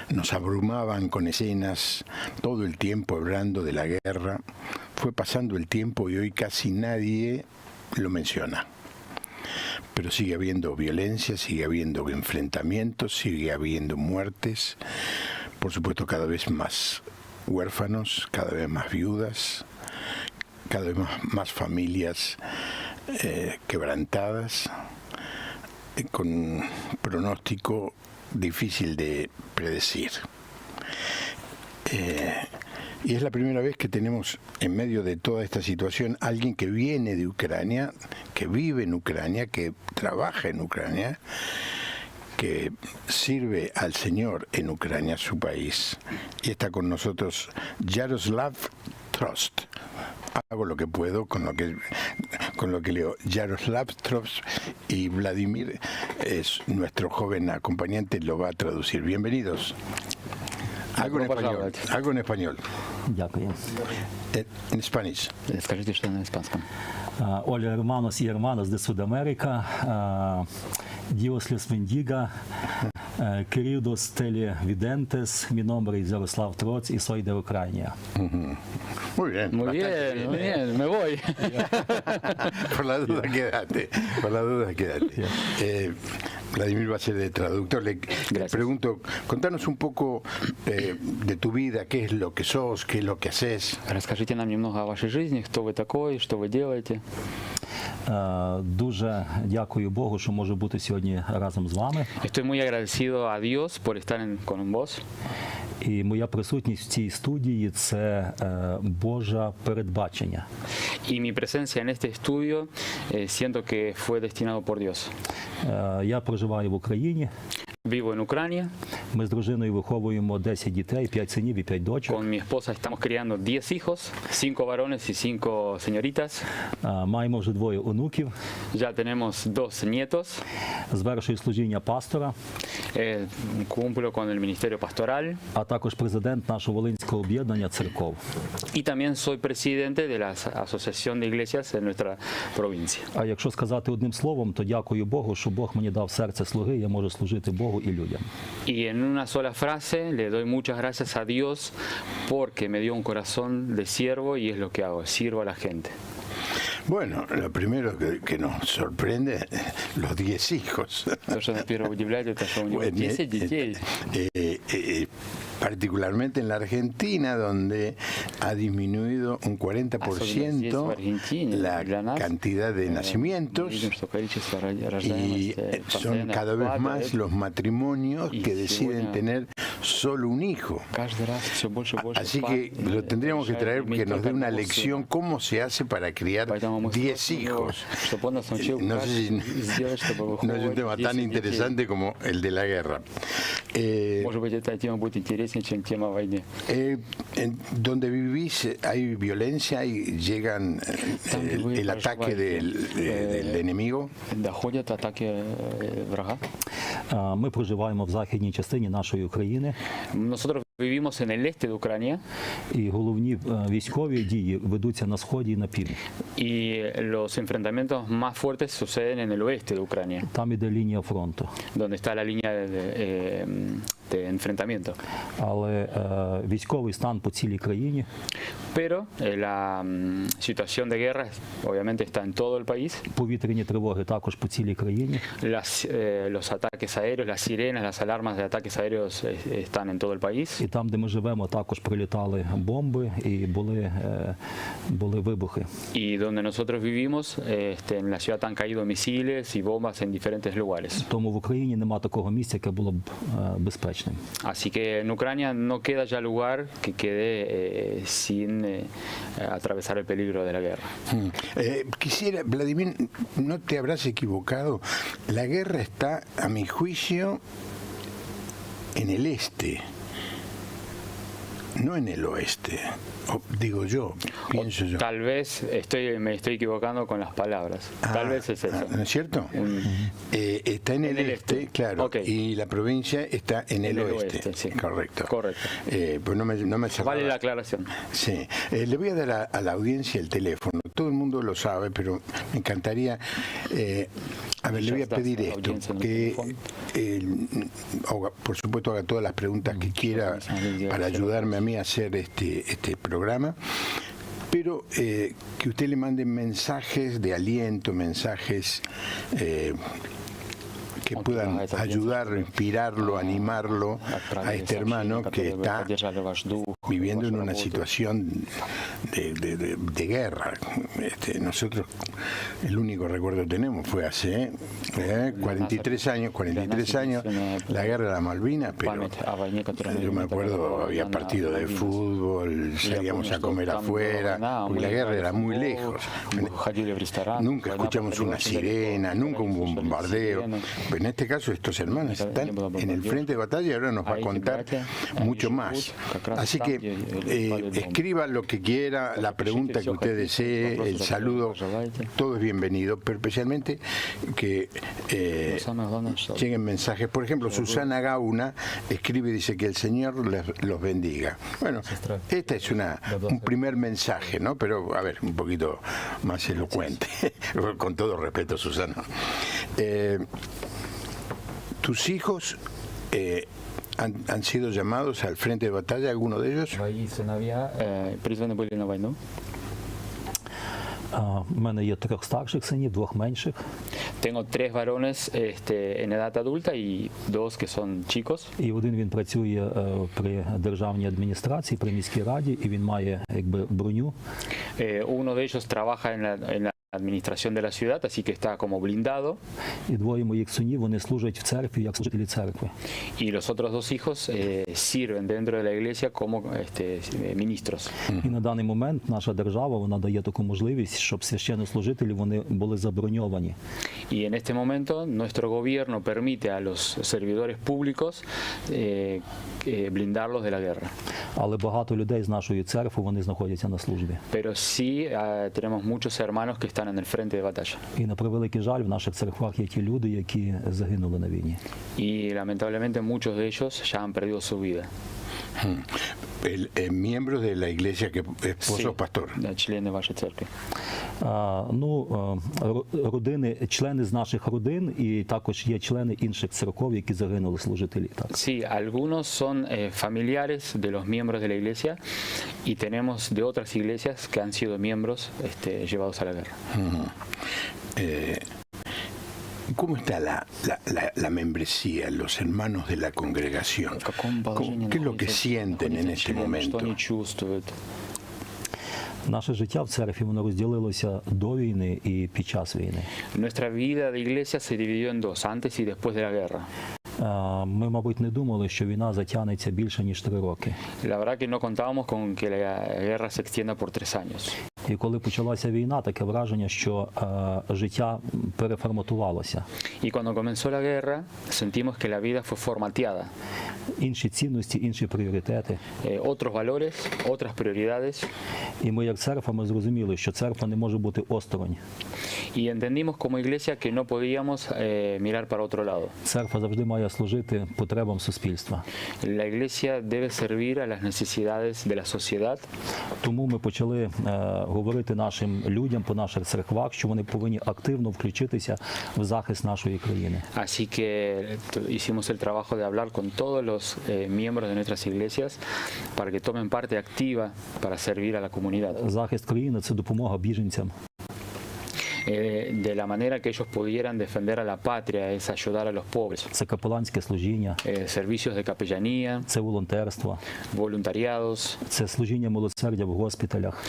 nos abrumaban con escenas todo el tiempo hablando de la guerra. Fue pasando el tiempo y hoy casi nadie lo menciona. Pero sigue habiendo violencia, sigue habiendo enfrentamientos, sigue habiendo muertes, por supuesto cada vez más huérfanos, cada vez más viudas, cada vez más familias quebrantadas, con pronóstico difícil de predecir. Y es la primera vez que tenemos en medio de toda esta situación alguien que viene de Ucrania, que vive en Ucrania, que trabaja en Ucrania, que sirve al Señor en Ucrania, su país. Y está con nosotros Jaroslav Trost. Hago lo que puedo con lo que leo. Jaroslav Trost, y Vladimir es nuestro joven acompañante, lo va a traducir. Bienvenidos. Algo en español. Algo en español. Дякую. En Spanish. Скажите, что на испанском. Hola hermanos y hermanas de Sudamérica, Dios les bendiga, queridos televidentes, mi nombre es Jaroslav Trots y soy de Ucrania. Muy bien. Muy bien, me voy. Por la duda quédate, Vladimir va a ser de traductor. Le pregunto, contanos un poco de tu vida, qué es lo que sos, qué es lo que haces. Расскажите нам немного о вашей жизни, кто вы такой, что вы делаете. Дуже дякую Богу, що можу бути сьогодні разом з вами. Estoy muy agradecido a Dios por estar con vos. І моя присутність в цій студії – це Боже передбачення. Y mi presencia en este estudio siento que fue destinado por Dios. Я проживаю в Україні. Vivo en Ucrania. Ми з дружиною виховуємо 10 дітей, 5 синів і 5 дочок. Con mi esposa estamos criando 10 hijos, 5 varones y 5 señoritas. Маємо вже 2 онуків. Ya tenemos 2 nietos. Звершую служіння пастора. Cumplo con el ministerio pastoral. А також президент нашого Волинського об'єднання церков. Y también soy presidente de la asociación de iglesias en nuestra provincia. А якщо сказати одним словом, то дякую Богу, що Бог мені дав серце слуги, я можу служити Богу і людям. Y en una sola frase le doy muchas gracias a Dios porque me dio un corazón de siervo y es lo que hago, sirvo a la gente. Bueno, lo primero que nos sorprende, los 10 hijos. То, что нас первое удивляет, это что у него 10 детей. Particularmente en la Argentina, donde ha disminuido un 40% la cantidad de nacimientos, y son cada vez más los matrimonios que deciden tener solo un hijo. Así que lo tendríamos que traer que nos dé una lección cómo se hace para criar 10 hijos. No sé si no es un tema tan interesante como el de la guerra. Donde vivís hay violencia y llegan el ataque del enemigo. Ми проживаємо в західній частині нашої України. Nosotros vivimos en el este de Ucrania. І головні військові дії ведуться на сході і на півдні. Y los enfrentamientos más fuertes suceden en el oeste de Ucrania. Там іде лінія фронту. Donde está la línea de enfrentamiento. Але військовий стан по цілій країні. Pero la situación de guerra obviamente está en todo el país. Повітряні тривоги також по цілій країні. Los ataques aéreos, las sirenas, las alarmas de ataques aéreos están en todo el país. І там, де ми живемо, також прилітали бомби і були вибухи. Y donde nosotros vivimos, en la ciudad han caído misiles y bombas en diferentes lugares. Тому в Україні нема такого місця, яке було б безпечним. Así que en Ucrania no queda ya lugar que quede sin atravesar el peligro de la guerra. Quisiera, Vladimir, no te habrás equivocado. La guerra está, a mi juicio, en el este, no en el oeste. Digo yo, pienso yo. Tal vez me estoy equivocando con las palabras. Tal vez es eso. ¿No es cierto? Está en el este, claro, okay. Y la provincia está en el oeste. Sí. Correcto. Correcto. Pues no me cerraba. Vale la aclaración. Sí. Le voy a dar a la audiencia el teléfono. Todo el mundo lo sabe, pero me encantaría A ver, le voy a Muchas das pedir esto, audiencia en el que teléfono. por supuesto haga todas las preguntas que quiera para ayudarme a mí a hacer este programa, pero que usted le mande mensajes de aliento, mensajes que puedan ayudarlo, inspirarlo, animarlo a este hermano que está viviendo en una situación de guerra. Nosotros el único recuerdo que tenemos fue hace 43 años, la guerra de las Malvinas, pero yo me acuerdo, había partido de fútbol, salíamos a comer afuera, y la guerra era muy lejos. Nunca escuchamos una sirena, nunca un bombardeo. En este caso estos hermanos están en el frente de batalla y ahora nos va a contar mucho más. Así que escriba lo que quiera, la pregunta que usted desee, el saludo, todo es bienvenido, pero especialmente que lleguen mensajes. Por ejemplo, Susana Gauna escribe y dice que el Señor los bendiga. Bueno, este es un primer mensaje, ¿no? Pero a ver, un poquito más elocuente, con todo respeto, Susana. ¿Tus hijos han sido llamados al frente de batalla, alguno de ellos? Призвані були на війну. У мене є 3 старших синів, 2 менших. Tengo 3 varones en edad adulta y 2 que son chicos. І один він працює при державній адміністрації, при міській раді, і він має якби броню. Uno de ellos trabaja en la administración de la ciudad, así que está como blindado. І 2 моїх синів, вони служать в церкві як служителі церкви. Y los otros 2 hijos sirven dentro de la iglesia como ministros. І на даний момент наша держава, вона дає таку можливість, щоб священнослужителі, вони були заброньовані. Y en este momento nuestro gobierno permite a los servidores públicos blindarlos de la guerra. Але багато людей з нашої церкви, вони знаходяться на службі. Pero sí tenemos muchos hermanos que están en el frente de batalla. І на превеликий жаль, в наших церквах є ті люди, які загинули на війні. Y lamentablemente muchos de ellos ya han perdido su vida. Miembros de la iglesia que vos sos pastor. Члены вашей церкви. Родини, члени з наших родин, і також є члени інших церков, які загинули, служителі. Так. Sí, algunos son familiares de los miembros de la iglesia y tenemos de otras iglesias que han sido miembros llevados a la guerra. ¿Cómo está la membresía, los hermanos de la congregación? ¿Qué es lo que sienten en este momento? Наше життя в церкві, воно розділилося до війни і під час війни. Nuestra vida de iglesia se dividió en 2, antes y después de la guerra. Ми, мабуть, не думали, що війна затягнеться більше, ніж 3 роки. La verdad que no contábamos con que la guerra se extienda por 3 años. І коли почалася війна, таке враження, що життя переформатувалося. Y cuando comenzó la guerra, sentimos que la vida fue formateada. Інші цінності, інші пріоритети. Otros valores, otras prioridades. І ми, як церква, ми зрозуміли, що церква не може бути осторонь. Y entendimos como iglesia que no podíamos mirar para otro lado. Церква завжди має служити потребам суспільства. La iglesia debe servir a las necesidades de la sociedad. Тому ми почали говорити нашим людям по наших церквах, що вони повинні активно включитися в захист нашої країни. Así que hicimos el trabajo de hablar con todos los miembros de nuestras iglesias para que tomen parte activa para servir a la comunidad. Захист країни – це допомога біженцям. De la manera que ellos pudieran defender a la patria, es ayudar a los pobres. Це капеланське служіння. Servicios de capellanía. Це волонтерство. Voluntariados. Це служіння милосердя в госпіталях.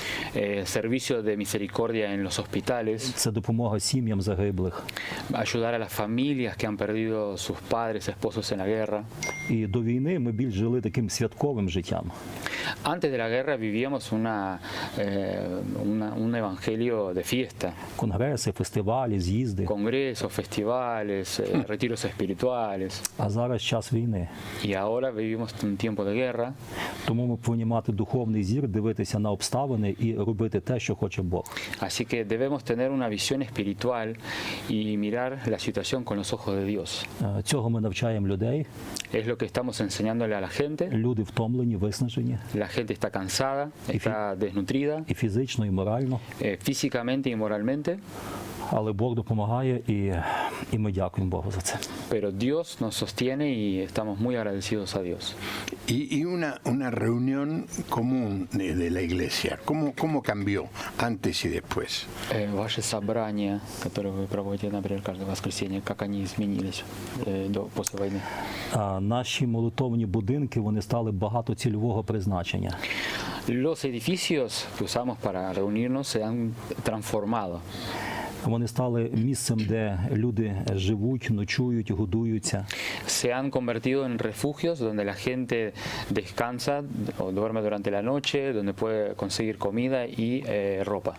Servicio de misericordia en los hospitales. Це допомога сім'ям загиблих. Ayudar a las familias que han perdido sus padres, esposos en la guerra. І до війни ми більш жили таким святковим життям. Antes de la guerra vivíamos un evangelio de fiesta. Конгреси, фестивалі, з'їзди. Congresos, festivales, retiros espirituales. А зараз час війни. Y ahora vivimos un tiempo de guerra. Тому ми повинні мати духовний зір, дивитися на обставини і робити те, що хоче Бог. Así que debemos tener una visión espiritual y mirar la situación con los ojos de Dios. Цього ми навчаємо людей. Es lo que estamos enseñándole a la gente. Люди втомлені, виснажені. La gente está cansada, está desnutrida. І фізично, і морально. Físicamente y moralmente. Але Бог допомагає, і І ми дякуємо Богу за це. Pero Dios nos sostiene y estamos muy agradecidos a Dios. Y una reunión común de la iglesia, ¿cómo cambió antes y después? Ваши собрания, которые вы проводите, например, каждое воскресенье, как они изменились после войны? Наші молитовні будинки, вони стали багатоцільового призначення. Los edificios que usamos para reunirnos se han transformado. Вони стали місцем, де люди живуть, ночують, годуються. Se han convertido en refugios donde la gente descansa o duerme durante la noche, donde puede conseguir comida y ropa.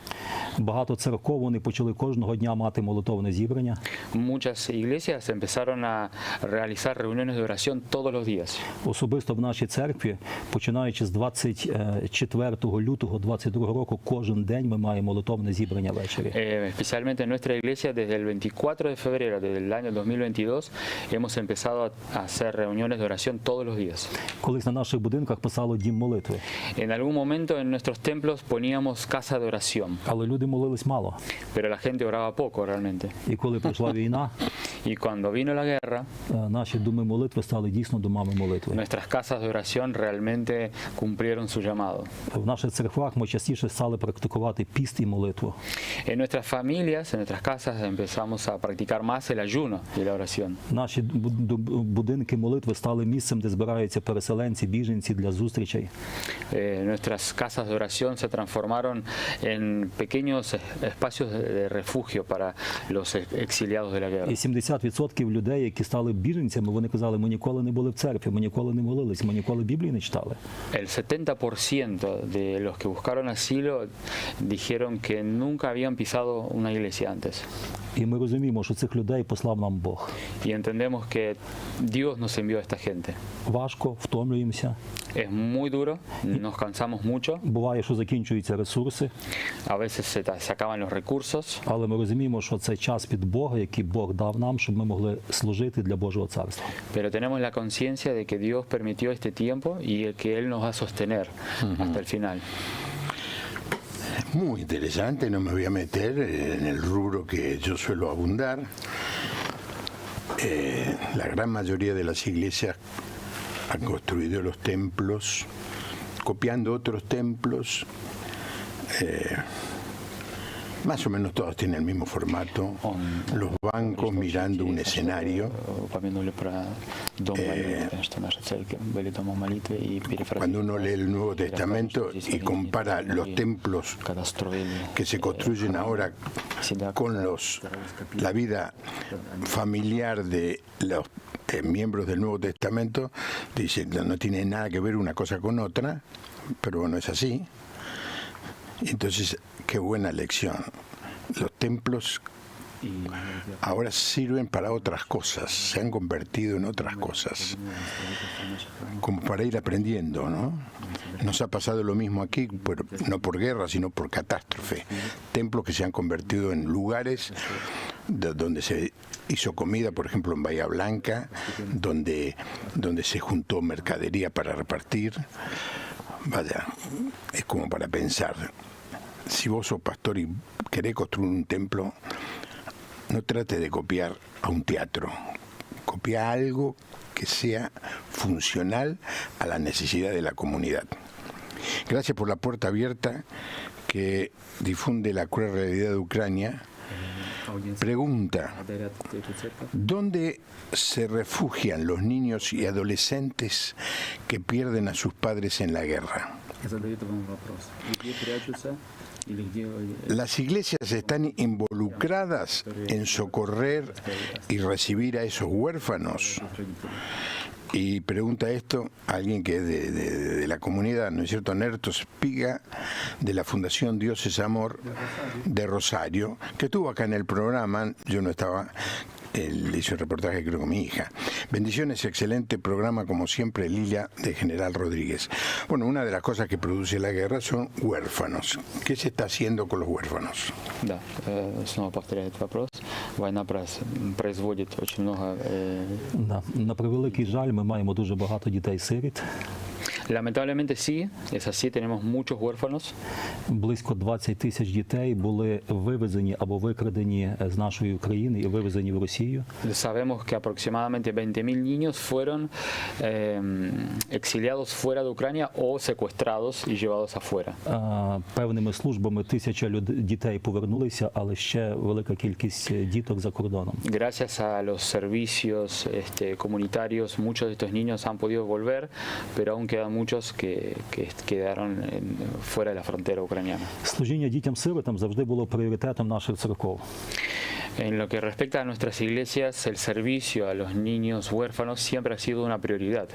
Багато церков вони почали кожного дня мати молитовне зібрання. Muchas iglesias empezaron a realizar reuniones de oración todos los días. Особисто в нашій церкві, починаючи з 24 лютого 22 року, кожен день ми маємо молитовне зібрання ввечері. Especialmente en nuestra iglesia, desde el 24 de febrero del año 2022, hemos empezado a hacer reuniones de oración todos los días. Колись на наших будинках писало дім молитви. En algún momento en nuestros templos poníamos casa de oración. Але люди молились мало. Pero la gente oraba poco realmente. І коли прийшла війна, Y cuando vino la guerra, наші доми молитви стали дійсно домами молитви. nuestras casas de oración realmente cumplieron su llamado. В наших церквах ми частіше стали практикувати піст і молитву. En nuestras familias, en nuestras casas, empezamos a practicar más el ayuno y la oración. Наші будинки молитви стали місцем, де збираються переселенці, біженці для зустрічей. Nuestras casas de oración se transformaron en pequeños espacios de refugio para los exiliados de la guerra. І 70% людей, які стали біженцями, вони казали, ми ніколи не були в церкві, ми ніколи не молились, ми ніколи Біблії не читали. El 70% de los que buscaron asilo dijeron que nunca habían pisado una iglesia antes. І ми розуміємо, що цих людей послав нам Бог. Y entendemos que Dios nos envió a esta gente. Важко, втомлюємося. Es muy duro, nos cansamos mucho, Буває, що закінчуються ресурси, a veces se acaban los recursos, але ми розуміємо, що це час від Бога, який Бог дав нам, щоб ми могли служити для Божого царства. pero tenemos la conciencia de que Dios permitió este tiempo y que Él nos va a sostener hasta el final. Muy interesante, no me voy a meter en el rubro que yo suelo abundar. La gran mayoría de las iglesias han construido los templos copiando otros templos. Más o menos todos tienen el mismo formato, los bancos mirando un escenario. Cuando uno lee el Nuevo Testamento y compara los templos que se construyen ahora con la vida familiar de los miembros del Nuevo Testamento, dicen no tiene nada que ver una cosa con otra, pero bueno, es así. Entonces, qué buena lección. Los templos ahora sirven para otras cosas, se han convertido en otras cosas, como para ir aprendiendo, ¿no? Nos ha pasado lo mismo aquí, pero no por guerra, sino por catástrofe. Templos que se han convertido en lugares donde se hizo comida, por ejemplo en Bahía Blanca, donde se juntó mercadería para repartir. Vaya, es como para pensar. Si vos sos pastor y querés construir un templo, no trate de copiar a un teatro. Copia algo que sea funcional a la necesidad de la comunidad. Gracias por la puerta abierta que difunde la cruel realidad de Ucrania. Pregunta: ¿dónde se refugian los niños y adolescentes que pierden a sus padres en la guerra? ¿Las iglesias están involucradas en socorrer y recibir a esos huérfanos? Y pregunta esto alguien que es de la comunidad, ¿no es cierto? Nerto Spiga, de la Fundación Dios es Amor de Rosario, que estuvo acá en el programa, yo no estaba, él hizo el reportaje creo con mi hija. Bendiciones, excelente programa como siempre, Lilia de General Rodríguez. Bueno, una de las cosas que produce la guerra son huérfanos. ¿Qué se está haciendo con los huérfanos? Да, снова повторяет вопрос. Война производит очень много... Да. На превеликий жаль, ми маємо дуже багато дітей-сиріт. Lamentablemente sí, es así, tenemos muchos huérfanos. Близько 20 тисяч дітей були вивезені або викрадені з нашої України і вивезені в Росію. Sabemos que aproximadamente 20.000 niños fueron exiliados fuera de Ucrania o secuestrados y llevados afuera. Певними службами 1000 дітей повернулися, але ще велика кількість діток за кордоном. Gracias a los servicios comunitarios, muchos de estos niños han podido volver, pero aún quedan muchos que quedaron fuera de la frontera ucraniana. Служіння дітям-сиротам завжди було пріоритетом наших церков. En lo que respecta a nuestras iglesias, el servicio a los niños huérfanos siempre ha sido una prioridad.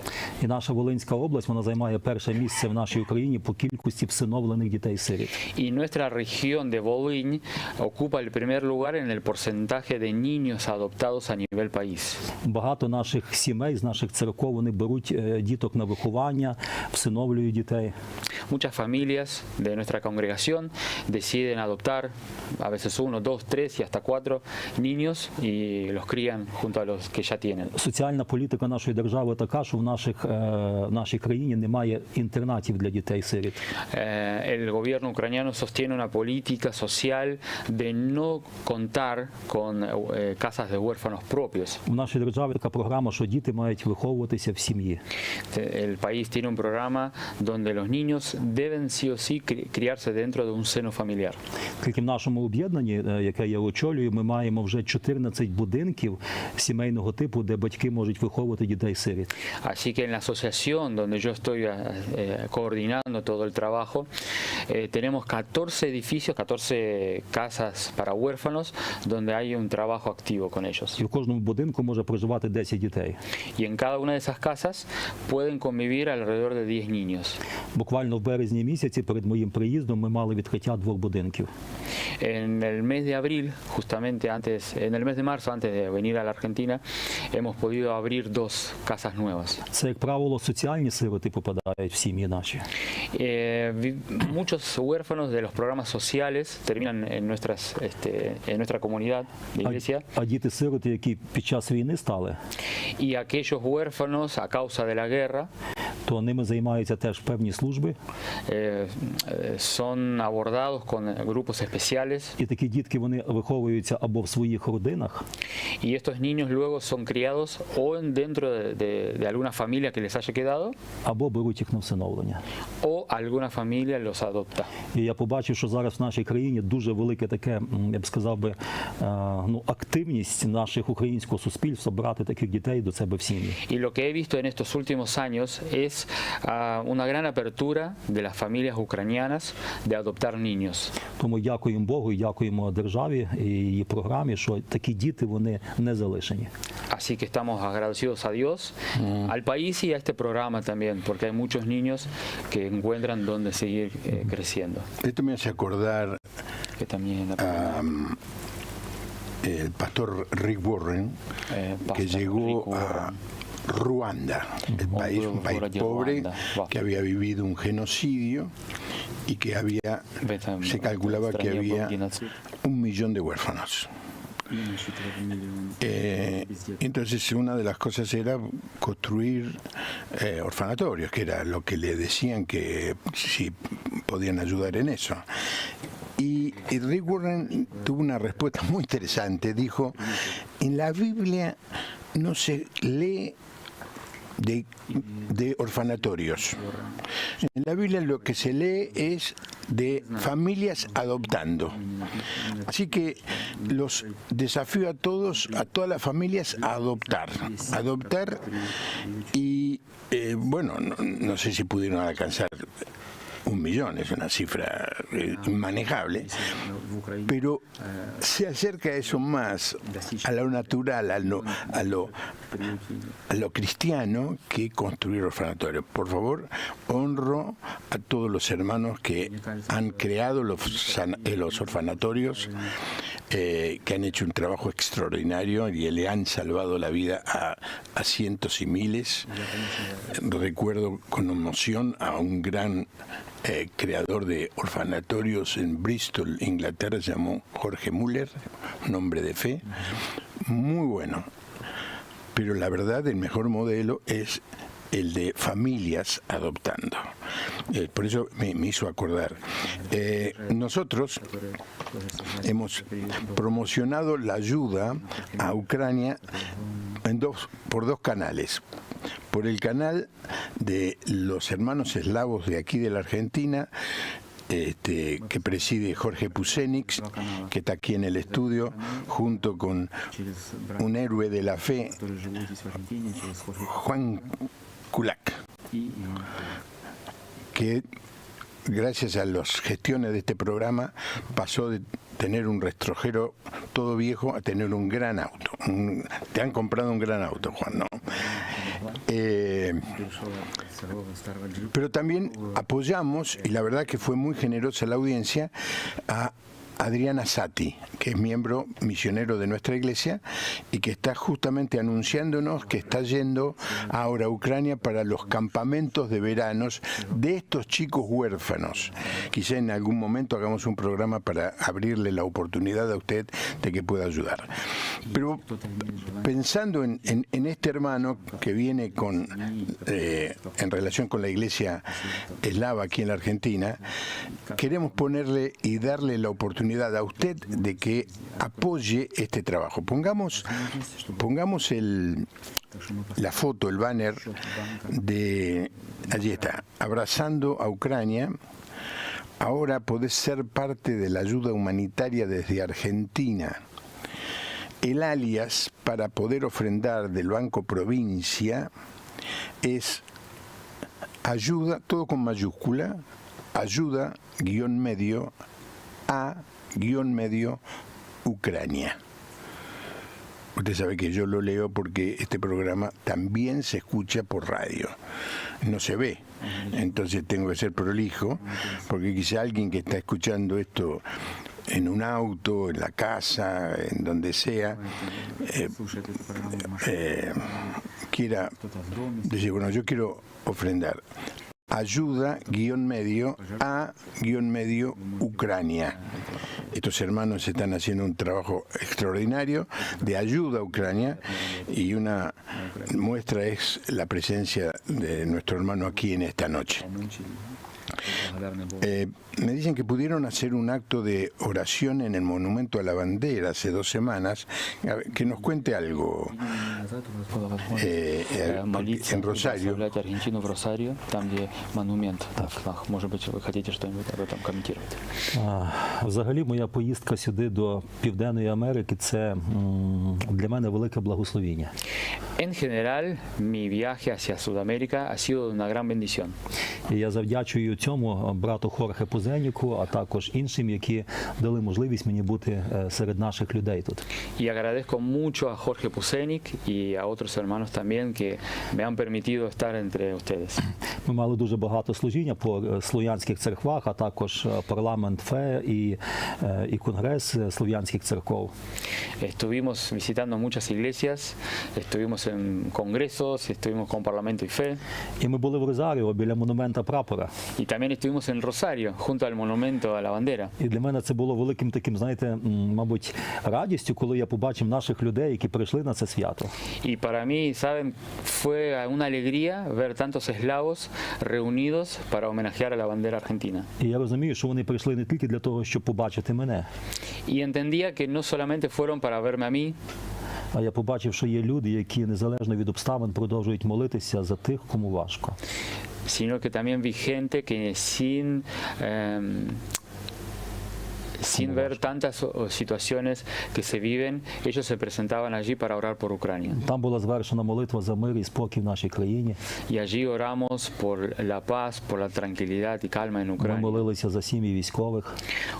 І наша Волинська область, вона займає перше місце в нашій Україні по кількості всиновлених дітей-сиріт. Y nuestra región de Volín ocupa el primer lugar en el porcentaje de niños adoptados a nivel país. Багато наших сімей з наших церков, вони беруть діток на виховання, всиновлюють дітей. Muchas familias de nuestra congregación deciden adoptar a veces 1, 2, 3 y hasta 4 niños y los crían junto a los que ya tienen. Соціальна політика нашої держави така, що в нашій країні немає інтернатів для дітей-сиріт. El gobierno ucraniano sostiene una política social de no contar con casas de huérfanos propios. В нашій державі така програма, що діти мають виховуватися в сім'ї. El país tiene un programa donde los niños deben sí o sí criarse dentro de un seno familiar. Тільки в нашому об'єднанні, яке я очолюю, ми маємо вже 14 будинків сімейного типу, де батьки можуть виховувати дітей-сиріт. Así que en la asociación donde yo estoy coordinando todo el trabajo, tenemos 14 edificios, 14 casas para huérfanos donde hay un trabajo activo con ellos. І в кожному будинку може проживати 10 дітей. Y en cada una de esas casas pueden convivir alrededor de 10 niños. Буквально в березні місяці перед моїм приїздом ми мали відкриття 2 будинків. En el mes de abril, justamente en el mes de marzo, antes de venir a la Argentina, hemos podido abrir 2 casas nuevas. Це, як правило, соціальні сироти попадають в сім'ї наші. Muchos huérfanos de los programas sociales terminan en nuestra comunidad de iglesia. А діти-сироти, які під час війни стали, Y aquellos huérfanos a causa de la guerra, то ними займаються теж певні служби. son abordados con grupos especiales. І такі дітки, вони виховуються або в своїх родинах, Y estos niños luego son criados o dentro de alguna familia que les haya quedado, або беруть їх на всиновлення. o alguna familia los adopta. І я побачив, що зараз в нашій країні дуже велике таке, я б сказав би, активність наших українського суспільства брати таких дітей до себе в сім'ї. Y lo que he visto en estos últimos años es una gran apertura de las familias ucranianas de adoptar niños. Тому дякуємо Богу і дякуємо державі і її програмі, що такі діти, вони не залишені. Así que estamos agradecidos a Dios, al país y a este programa también, porque hay muchos niños que encuentran donde seguir creciendo. Esto me hace acordar Que también el pastor Rick Warren, que llegó a Ruanda, un país pobre que había vivido un genocidio y que se calculaba que había 1 millón de huérfanos. Entonces una de las cosas era construir orfanatorios, que era lo que le decían que si podían ayudar en eso. Y Rick Warren tuvo una respuesta muy interesante. Dijo, en la Biblia no se lee de orfanatorios. En la Biblia lo que se lee es de familias adoptando. Así que los desafío a todas las familias a adoptar y bueno, no sé si pudieron alcanzar 1 millón, es una cifra inmanejable, pero se acerca eso más a lo natural, a lo cristiano, que construir orfanatorios. Por favor, honro a todos los hermanos que han creado los orfanatorios, que han hecho un trabajo extraordinario y le han salvado la vida a cientos y miles. Recuerdo con emoción a un gran creador de orfanatorios en Bristol, Inglaterra, se llamó Jorge Müller, un hombre de fe, muy bueno. Pero la verdad, el mejor modelo es el de familias adoptando. Por eso me hizo acordar. Nosotros hemos promocionado la ayuda a Ucrania por dos canales. Por el canal de los hermanos eslavos de aquí de la Argentina, que preside Jorge Pusenix, que está aquí en el estudio, junto con un héroe de la fe, Juan Kulak, que gracias a las gestiones de este programa pasó de tener un rastrojero todo viejo a tener un gran auto. Te han comprado un gran auto, Juan, ¿no? Pero también apoyamos, y la verdad que fue muy generosa la audiencia, a Adriana Sati, que es miembro misionero de nuestra iglesia y que está justamente anunciándonos que está yendo ahora a Ucrania para los campamentos de veranos de estos chicos huérfanos. Quizá en algún momento hagamos un programa para abrirle la oportunidad a usted de que pueda ayudar. Pero pensando en este hermano que viene en relación con la iglesia eslava aquí en la Argentina, queremos ponerle y darle la oportunidad a usted de que apoye este trabajo. Pongamos la foto, el banner de, allí está, abrazando a Ucrania. Ahora podés ser parte de la ayuda humanitaria desde Argentina. El alias para poder ofrendar del Banco Provincia es ayuda, todo con mayúscula, ayuda _medio a_medio Ucrania. Usted sabe que yo lo leo porque este programa también se escucha por radio, no se ve, entonces tengo que ser prolijo, porque quizá alguien que está escuchando esto en un auto, en la casa, en donde sea, quiera decir, bueno, yo quiero ofrendar ayuda _medio a_medio Ucrania. Estos hermanos están haciendo un trabajo extraordinario de ayuda a Ucrania y una muestra es la presencia de nuestro hermano aquí en esta noche. Me dicen que pudieron hacer un acto de oración en el Monumento a la Bandera hace 2 semanas. A ver, que nos cuente algo. En Rosario. Взагалі, моя поїздка сюди до Південної Америки – це для мене велике благословіння. En general, mi viaje hacia Sudamérica ha sido una gran bendición. І я завдячую цьому брату Хорхе Пузеніку, а також іншим, які дали можливість мені бути серед наших людей тут. Y agradezco mucho a Jorge Pusenik y a otros hermanos también que me han permitido estar entre ustedes. Ми мали дуже багато служіння по слов'янських церквах, а також парламент ФЕ і конгрес слов'янських церков. Estuvimos visitando muchas iglesias, estuvimos en congresos, estuvimos con Parlamento y Fe. І ми були в Розаріо біля монумента прапора. Y también estuvimos en Rosario, junto al monumento a la bandera. І для мене це було великим таким, знаєте, мабуть, радістю, коли я побачив наших людей, які прийшли на це свято. Y para mí, saben, fue una alegría ver tantos eslavos reunidos para homenajear a la bandera argentina. І я розумію, що вони прийшли не тільки для того, щоб побачити мене. Y entendía que no solamente fueron para verme a mí, А я побачив, що є люди, які незалежно від обставин продовжують молитися за тих, кому важко. sino que también vi gente que sin ver tantas situaciones que se viven, ellos se presentaban allí para orar por Ucrania. Там була звершена молитва за мир і спокій в нашій країні. Y allí oramos por la paz, por la tranquilidad y calma en Ми Ucrania. молилися за сім'ї військових,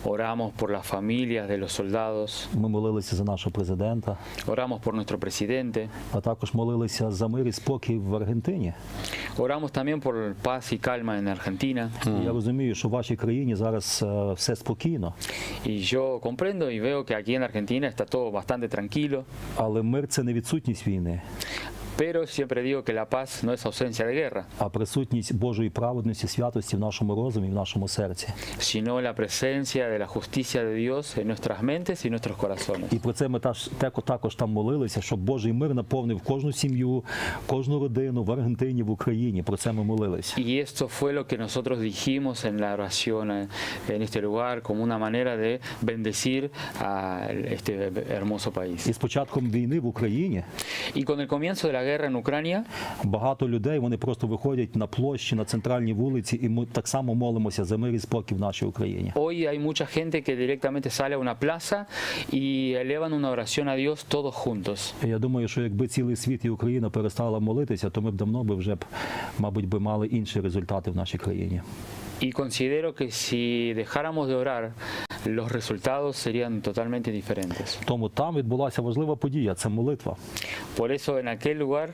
Oramos por las familias de los soldados, ми молилися за нашого президента, oramos por nuestro presidente, а також молилися за мир і спокій в Аргентині. oramos también por paz y calma en Argentina. І я розумію, що в вашій країні зараз все спокійно, Y yo comprendo y veo que aquí en Argentina está todo bastante tranquilo, але мир – це не відсутність війни. Pero siempre digo que la paz no es ausencia de guerra, а присутність Божої праведності, святості в нашому розумі, в нашому серці. sino la presencia de la justicia de Dios en nuestras mentes y nuestros corazones. І про це ми також там молилися, щоб Божий мир наповнив кожну сім'ю, кожну родину в Аргентині, в Україні. Про це ми молилися. Y esto fue lo que nosotros dijimos en la oración en este lugar como una manera de bendecir a este hermoso país. І з початком війни в Україні Y con el comienzo de la guerra en Ucrania, багато людей, вони просто виходять на площі, на центральні вулиці, і ми так само молимося за мир і спокій в нашій Україні. hoy hay mucha gente que directamente sale a una plaza y elevan una oración a Dios todos juntos. Я думаю, що якби цілий світ і Україна перестала молитися, то ми б давно вже мабуть, мали інші результати в нашій країні. Y considero que si dejáramos de orar, los resultados serían totalmente diferentes. Тому там відбулася важлива подія – це молитва. Por eso en aquel lugar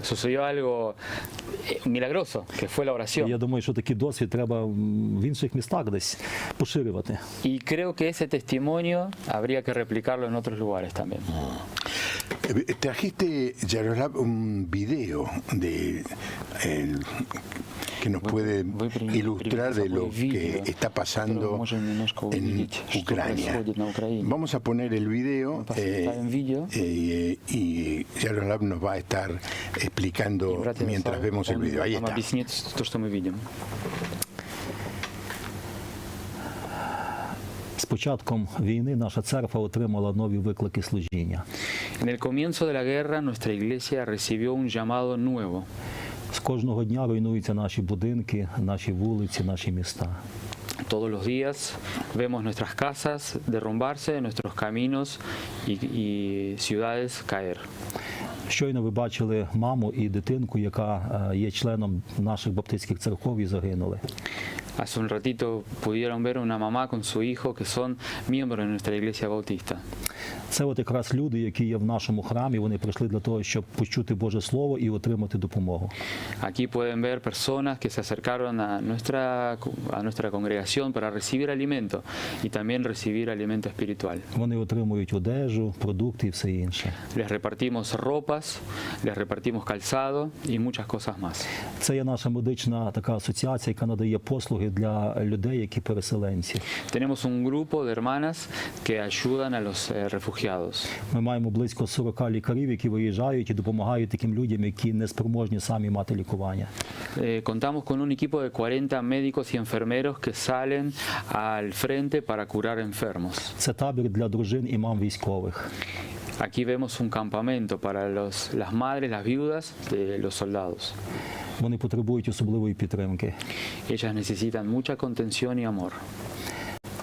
sucedió algo milagroso, que fue la І oración. я думаю, що такий досвід треба в інших містах десь поширювати. Y creo que ese testimonio habría que replicarlo en otros lugares también. Trajiste, Yaroslav, un video que nos puede ilustrar de lo que está pasando en Ucrania. Vamos a poner el video y Yaroslav nos va a estar explicando mientras vemos el video. Ahí está. То, что мы видим. З початком війни наша церква отримала нові виклики служіння. En el comienzo de la guerra, nuestra iglesia recibió un llamado nuevo. З кожного дня руйнуються наші будинки, наші вулиці, наші міста. Todos los días vemos nuestras casas derrumbarse, nuestros caminos y ciudades caer. Щойно ви бачили маму і дитинку, яка є членом наших баптистських церков і загинули. Hace un ratito pudieron ver una mamá con su hijo que son miembros de nuestra iglesia bautista. Це от якраз люди, які є в нашому храмі, вони прийшли для того, щоб почути Боже Слово і отримати допомогу. Aquí pueden ver personas que se acercaron a nuestra congregación para recibir alimento y también recibir alimento espiritual. Вони отримують одежу, продукти і все інше. Les repartimos ropas, les repartimos calzado y muchas cosas más. Це є наша медична така асоціація, яка надає послуги для людей, які переселенці. Tenemos un grupo de hermanas que ayudan a los refugiados. Ми маємо близько 40 лікарів, які виїжджають і допомагають таким людям, які не спроможні самі мати лікування. Contamos con un equipo de 40 médicos y enfermeros que salen al frente para curar enfermos. Це табір для дружин і мам військових. Aquí vemos un campamento para las madres, las viudas de los soldados. Вони потребують особливої підтримки. Ellas necesitan mucha contención y amor.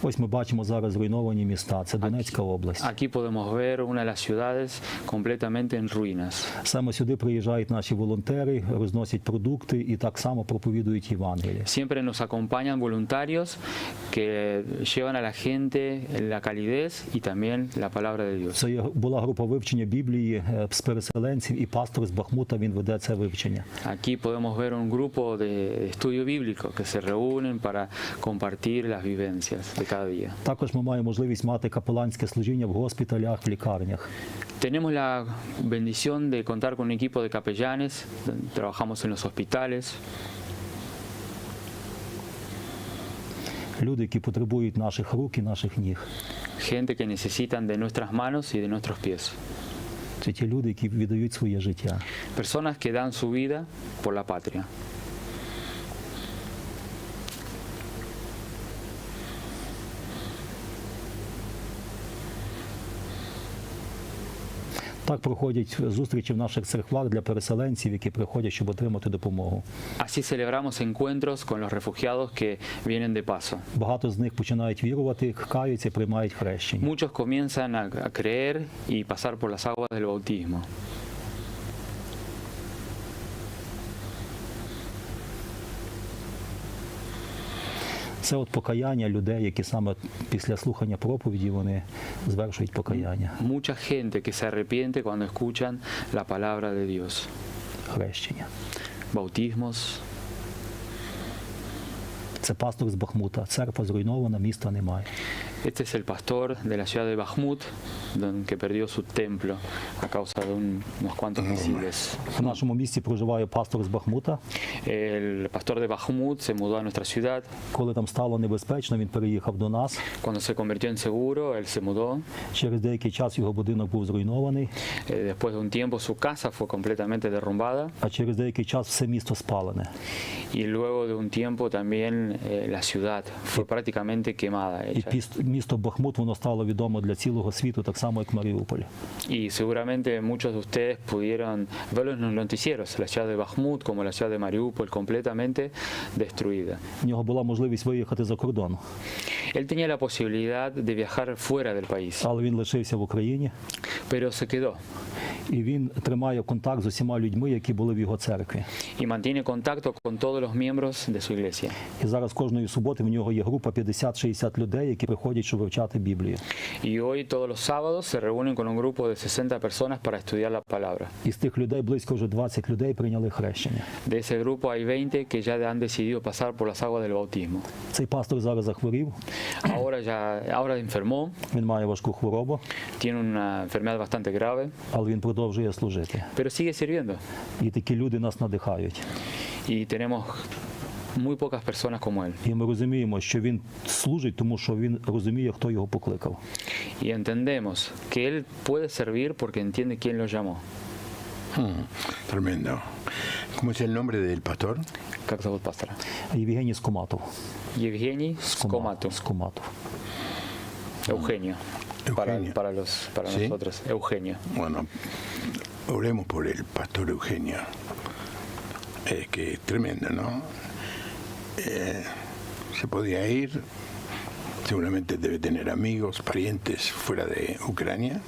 Ось ми бачимо зараз зруйновані міста. Це Донецька область. Aquí podemos ver una de las ciudades completamente en ruinas. Саме сюди приїжджають наші волонтери, розносять продукти і так само проповідують Євангеліє. Siempre nos acompañan voluntarios que llevan a la gente la calidez y también la palabra de Dios. Це була група вивчення Біблії з переселенців, і пастор з Бахмута, він веде це вивчення. Aquí podemos ver un grupo de estudio bíblico que se reúnen para compartir las vivencias de cada día. Також ми маємо можливість мати капеланське служіння в госпіталях, в лікарнях. Tenemos la bendición de contar con un equipo de capellanes, trabajamos en los hospitales. Люди, які потребують наших рук і наших ніг. Gente que necesitan de nuestras manos y de nuestros pies. Це ті люди, які віддають своє життя. Personas que dan su vida por la patria. Так проходять зустрічі в наших церквах для переселенців, які приходять, щоб отримати допомогу. Así celebramos encuentros con los refugiados que vienen de paso. Багато з них починають вірувати, каються, приймають хрещення. Muchos comienzan a creer y pasar por las aguas del bautismo. Це от покаяння людей, які саме після слухання проповіді вони звершують покаяння. Mucha gente que se arrepiente cuando escuchan la palabra de Dios. Хрещення. Bautismos. Це пастор з Бахмута. Церква зруйнована, міста немає. Este es el pastor de la ciudad de Bakhmut. que perdió su templo a causa de unos cuantos misiles. В нашому місті проживає пастор з Бахмута. El pastor de Bajmut se mudó a nuestra ciudad. Коли там стало небезпечно, він переїхав до нас. Cuando se convirtió en seguro, él se mudó. Через деякий час його будинок був зруйнований, Después de un tiempo su casa fue completamente derrumbada а через деякий час все місто спалене. y luego de un tiempo también la ciudad fue prácticamente quemada. І місто Бахмут, воно стало відомо для цілого світу, так само, як Маріуполь. Y seguramente muchos de ustedes pudieron verlo en los noticieros, la ciudad de Bajmut como la ciudad de Mariupol completamente destruida. В нього була можливість виїхати за кордон, Él tenía la posibilidad de viajar fuera del país, але він лишився в Україні, pero se quedó і він тримає контакт з усіма людьми, які були в його церкві. y mantiene contacto con todos los miembros de su iglesia. І зараз кожної суботи в нього є група 50-60 людей, які приходять, щоб вивчати Біблію. Y hoy todos los sábados se reúnen con un grupo de 60 personas para estudiar la palabra. Із тих людей близько вже 20 людей прийняли хрещення. De ese grupo hay 20 que ya han decidido pasar por las aguas del bautismo. Цей пастор зараз захворів, Ahora enfermó, він має важку хворобу, tiene una enfermedad bastante grave, але він продовжує служити. pero sigue sirviendo. І такі люди нас надихають. Y tenemos muy pocas personas como él. І ми розуміємо, що він служить, тому що він розуміє, хто його покликав. Y entendemos que él puede servir porque entiende quién lo llamó. Tremendo. ¿Cómo es el nombre del pastor? Как зовут пастора? Євгеній Скоматов. Евгений Скомату. Скоматов. Eugenio. Eugenio. Para ¿Sí? nosotros. Eugenio. Bueno, oremos por el pastor Eugenio. Que es tremendo, ¿no? Se podía ir, seguramente debe tener amigos, parientes fuera de Ucrania,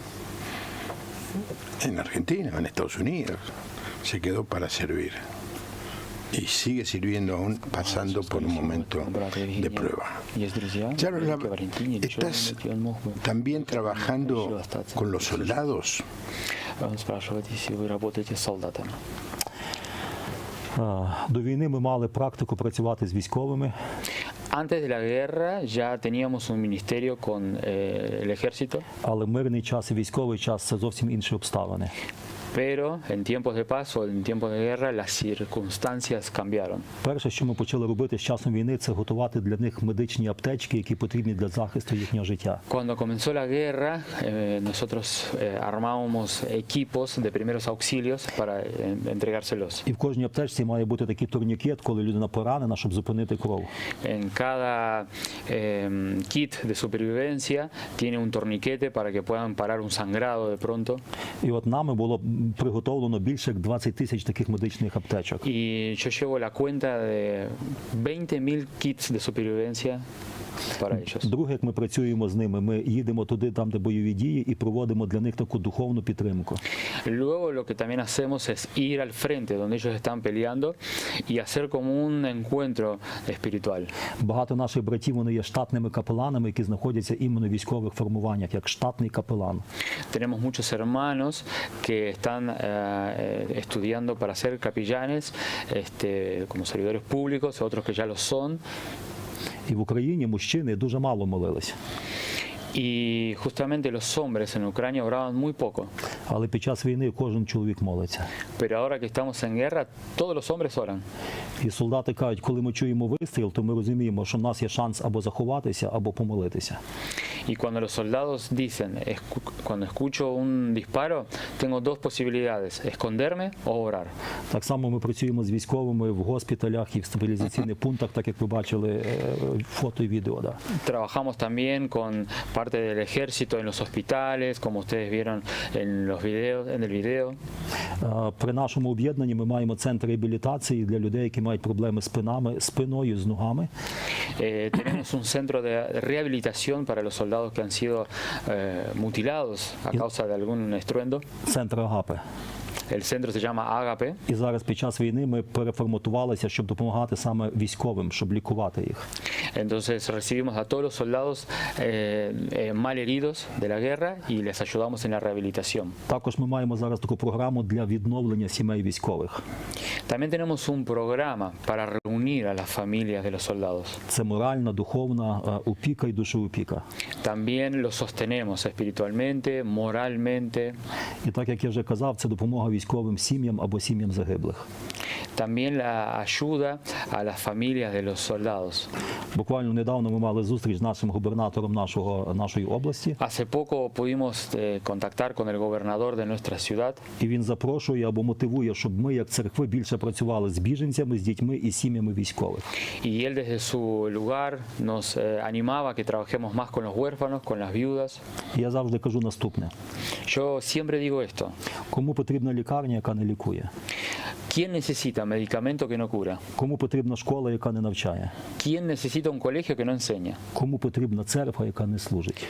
en Argentina, en Estados Unidos. Se quedó para servir. Y sigue sirviendo aún, pasando por un momento de prueba. Claro, estás también trabajando con los soldados. Он спрашивает, если вы работаете с солдатами. До війни ми мали практику працювати з військовими, Antes de la guerra ya teníamos un ministerio con el ejército, але мирний час і військовий час – це зовсім інші обставини. pero en tiempos de paz o en tiempos de guerra las circunstancias cambiaron. Перше, що ми почали робити з часом війни, це готувати для них медичні аптечки, які потрібні для захисту їхнього життя. Cuando comenzó la guerra, nosotros armábamos equipos de primeros auxilios para entregárselos. І в кожній аптечці має бути такий турнікет, коли людина поранена, щоб зупинити кров. En cada kit de supervivencia tiene un torniquete para que puedan parar un sangrado de pronto. І от нами було приготовлено більше як 20 тисяч таких медичних аптечок. Y yo llevo la cuenta de 20.000 kits de supervivencia para ellos. Друге, як ми працюємо з ними, ми їдемо туди, там, де бойові дії, і проводимо для них таку духовну підтримку. Luego lo que también hacemos es ir al frente donde ellos están peleando y hacer como un encuentro espiritual. Багато наших братів, вони є штатними капеланами, які знаходяться іменно в військових формуваннях, як штатний капелан. Tenemos muchos hermanos que están estudiando para ser capellanes, como servidores públicos, otros que ya lo son. І в Україні мужчини дуже мало молились. Y justamente los hombres en Ucrania oraban muy poco. Але під час війни кожен чоловік молиться. Pero ahora que estamos en guerra, todos los hombres oran. І солдати кажуть, коли ми чуємо вистріл, то ми розуміємо, що в нас є шанс або заховатися, або помолитися. Y cuando los soldados dicen, cuando escucho un disparo, tengo dos posibilidades, esconderme o orar. Так само ми працюємо з військовими в госпіталях і в стабілізаційних пунктах, так як ви бачили фото і відео. Да. Trabajamos también con parte del ejército en los hospitales, como ustedes vieron en los videos, en el video. При нашому об'єднанні ми маємо центр реабілітації для людей, які мають проблеми з спиною, з ногами. Tenemos un centro de rehabilitación para los soldados que han sido mutilados a causa de algún estruendo. Центр Агапи. El centro se llama Ágape. І зараз під час війни ми переформатувалися, щоб допомагати саме військовим, щоб лікувати їх. Entonces recibimos a todos los soldados mal heridos de la guerra y les ayudamos en la rehabilitación. Також ми маємо зараз таку програму для відновлення сімей військових. También tenemos un programa para reunir a las familias de los soldados. Це моральна, духовна опіка і душеопіка. También los sostenemos espiritualmente, moralmente. І так, як я вже казав, це допомога військовим сім'ям або сім'ям загиблих. También la ayuda a las familias de los soldados. Буквально недавно ми мали зустріч з нашим губернатором нашої області. Hace poco pudimos contactar con el gobernador de nuestra ciudad. І він запрошує або мотивує, щоб ми, як церкви, більше працювали з біженцями, з дітьми і сім'ями військових. Y él desde su lugar nos animaba a que trabajemos más con los huérfanos, con las viudas. І я завжди кажу наступне. Yo siempre digo esto. Кому потрібна лікарня, яка не лікує? ¿Quién necesita medicamento que no cura? Кому потрібна школа, яка не навчає? ¿Quién necesita un colegio que no enseña? Кому потрібна церква, яка не служить?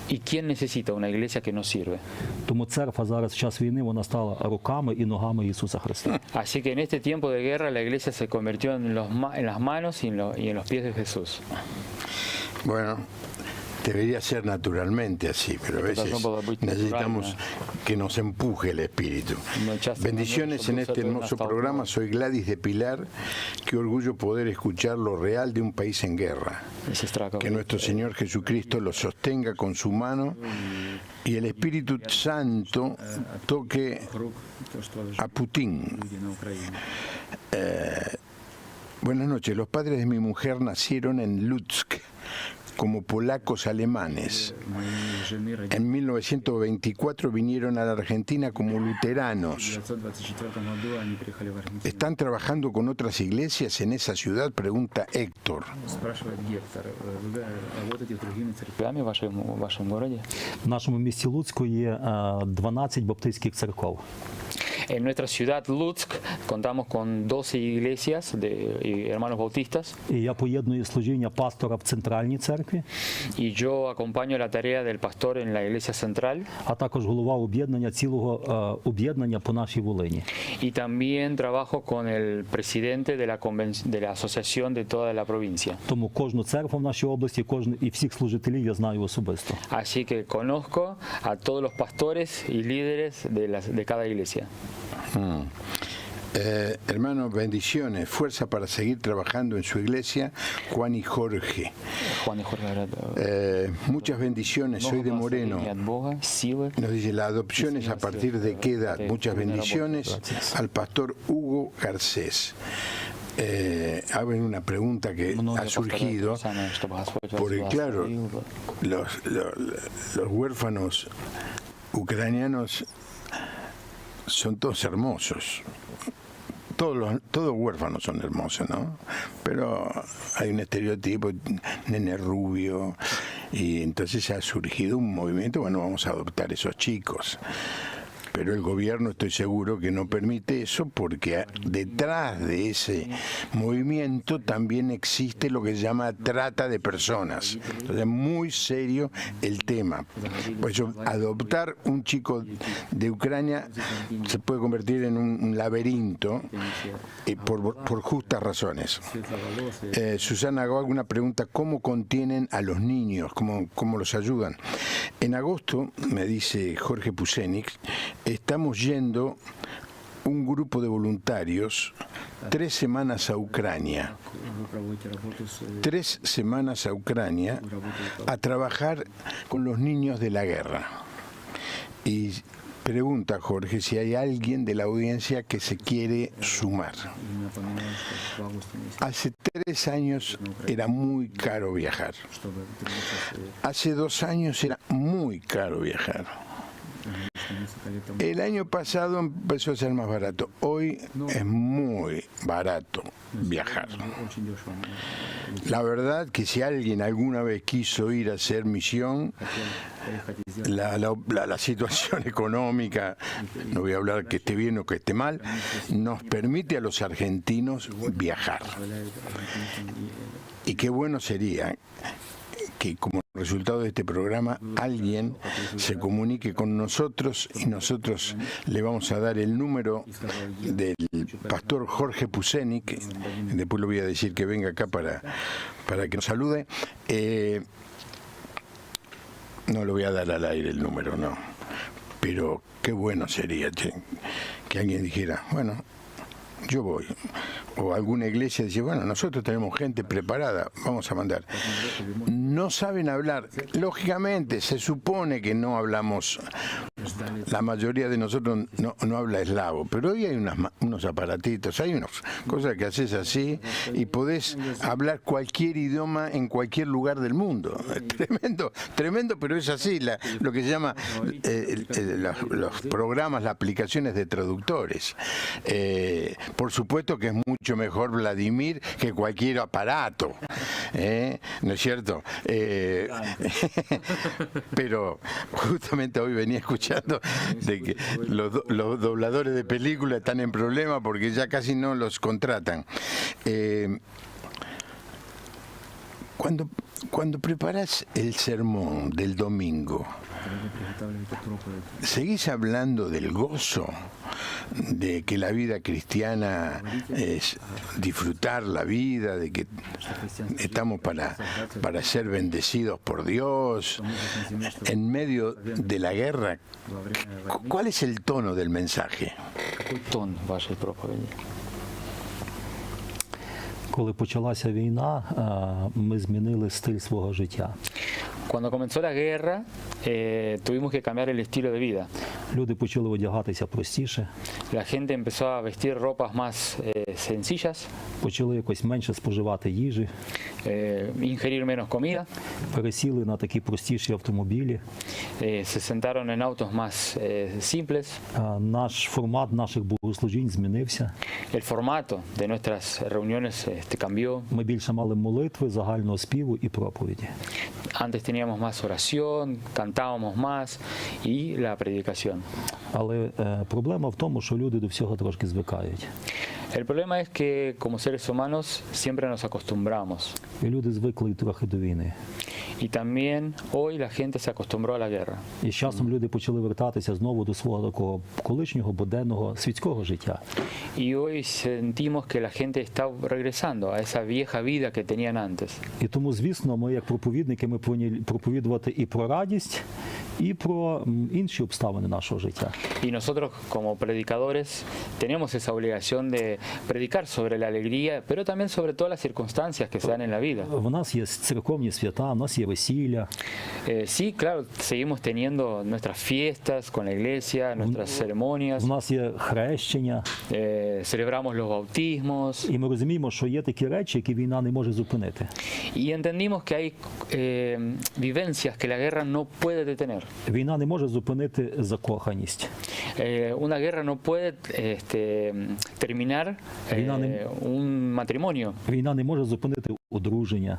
¿Y quién necesita una iglesia que no sirve? Тому церква зараз в час війни, вона стала руками і ногами Ісуса Христа. Así que en este tiempo de guerra la iglesia se convirtió en las manos y en los pies de Jesús. Bueno, debería ser naturalmente así, pero a veces necesitamos que nos empuje el espíritu. Bendiciones en este hermoso programa. Soy Gladys de Pilar. Qué orgullo poder escuchar lo real de un país en guerra. Que nuestro Señor Jesucristo lo sostenga con su mano y el Espíritu Santo toque a Putin. Buenas noches. Los padres de mi mujer nacieron en Lutsk como polacos alemanes. En 1924 vinieron a la Argentina como luteranos. ¿Están trabajando con otras iglesias en esa ciudad? Pregunta Héctor. В нашому місті Луцьку є 12 баптистських церков. En nuestra ciudad Lutsk contamos con 12 iglesias de hermanos bautistas. І я поєдную служіння пастора в центральній церкві. Y yo acompaño la tarea del pastor en la iglesia central. А також голова об'єднання цілого об'єднання по нашій Волині. Y también trabajo con el presidente de la asociación de toda la provincia. Тому кожну церкву в нашій області, і всіх служителів я знаю особисто. Así que conozco a todos los pastores y líderes de cada iglesia. Hermanos, bendiciones, fuerza para seguir trabajando en su iglesia, Juan y Jorge. Muchas bendiciones, soy de Moreno. Nos dice, la adopción es a partir de qué edad. Muchas bendiciones al pastor Hugo Garcés. Abren una pregunta que ha surgido, porque claro, los huérfanos ucranianos son todos hermosos. Todos huérfanos son hermosos, ¿no? Pero hay un estereotipo, nene rubio, y entonces ha surgido un movimiento, bueno, vamos a adoptar esos chicos. Pero el gobierno, estoy seguro, que no permite eso, porque detrás de ese movimiento también existe lo que se llama trata de personas. Entonces es muy serio el tema. Por eso adoptar un chico de Ucrania se puede convertir en un laberinto por justas razones. Susana, hago alguna pregunta. ¿Cómo contienen a los niños? ¿Cómo los ayudan? En agosto, me dice Jorge Pusenik, estamos yendo un grupo de voluntarios 3 semanas a Ucrania. 3 semanas a Ucrania a trabajar con los niños de la guerra. Y pregunta Jorge si hay alguien de la audiencia que se quiere sumar. Hace 3 años era muy caro viajar. Hace 2 años era muy caro viajar. El año pasado empezó a ser más barato. Hoy es muy barato viajar. La verdad que si alguien alguna vez quiso ir a hacer misión, la situación económica, no voy a hablar que esté bien o que esté mal, nos permite a los argentinos viajar. Y qué bueno sería que como resultado de este programa alguien se comunique con nosotros y nosotros le vamos a dar el número del pastor Jorge Pusenic. Después le voy a decir que venga acá para que nos salude. No le voy a dar al aire el número, no. Pero qué bueno sería que alguien dijera, bueno, yo voy. O alguna iglesia dice, bueno, nosotros tenemos gente preparada, vamos a mandar. No saben hablar. Lógicamente, se supone que no hablamos, la mayoría de nosotros no habla eslavo, pero hoy hay unos aparatitos, hay unas cosas que haces así y podés hablar cualquier idioma en cualquier lugar del mundo. Tremendo, tremendo, pero es así, lo que se llama los programas, las aplicaciones de traductores. Por supuesto que es mucho mejor Vladimir que cualquier aparato, ¿no es cierto? Pero justamente hoy venía escuchando de que los dobladores de películas están en problema porque ya casi no los contratan. Cuando preparas el sermón del domingo, ¿seguís hablando del gozo, de que la vida cristiana es disfrutar la vida, de que estamos para ser bendecidos por Dios en medio de la guerra? ¿Cuál es el tono del mensaje? Коли почалася війна, ми змінили стиль свого життя. Cuando comenzó la guerra, tuvimos que cambiar el estilo de vida. Люди почали одягатися простіше, La gente empezó a vestir ropas más sencillas, почали якось менше споживати їжі, ingerir menos comida, пересіли на такі простіші автомобілі. se sentaron en autos más simples. Наш формат наших богослужінь змінився. El formato de nuestras reuniones cambió. Ми більше мали молитви, загального співу і проповіді. Antes teníamos más oración, cantábamos más y la predicación. Але проблема в тому, що люди до всього трошки звикають. El problema es que como seres humanos siempre nos acostumbramos. І люди звикли трохи до війни. Y también hoy la gente se acostumbró a la guerra. І з часом люди почали вертатися знову до свого такого колишнього буденного світського життя. Y hoy sentimos que la gente está regresando a esa vieja vida que tenían antes. І тому, звісно, ми як проповідники ми повинні проповідувати і про радість, і про інші обставини нашого життя. Y nosotros como predicadores tenemos esa obligación de predicar sobre la alegría, pero también sobre todas las circunstancias que se dan en la vida. В нас є церковні свята, в нас є весілля. Sí, claro, seguimos teniendo nuestras fiestas con la iglesia, nuestras ceremonias. В нас є хрещення. Celebramos los bautismos. І ми розуміємо, що є такі речі, які війна не може зупинити. Y entendimos que hay vivencias que la guerra no puede detener. Війна не може зупинити закоханість. Una guerra no puede terminar un matrimonio. Війна не може зупинити одруження.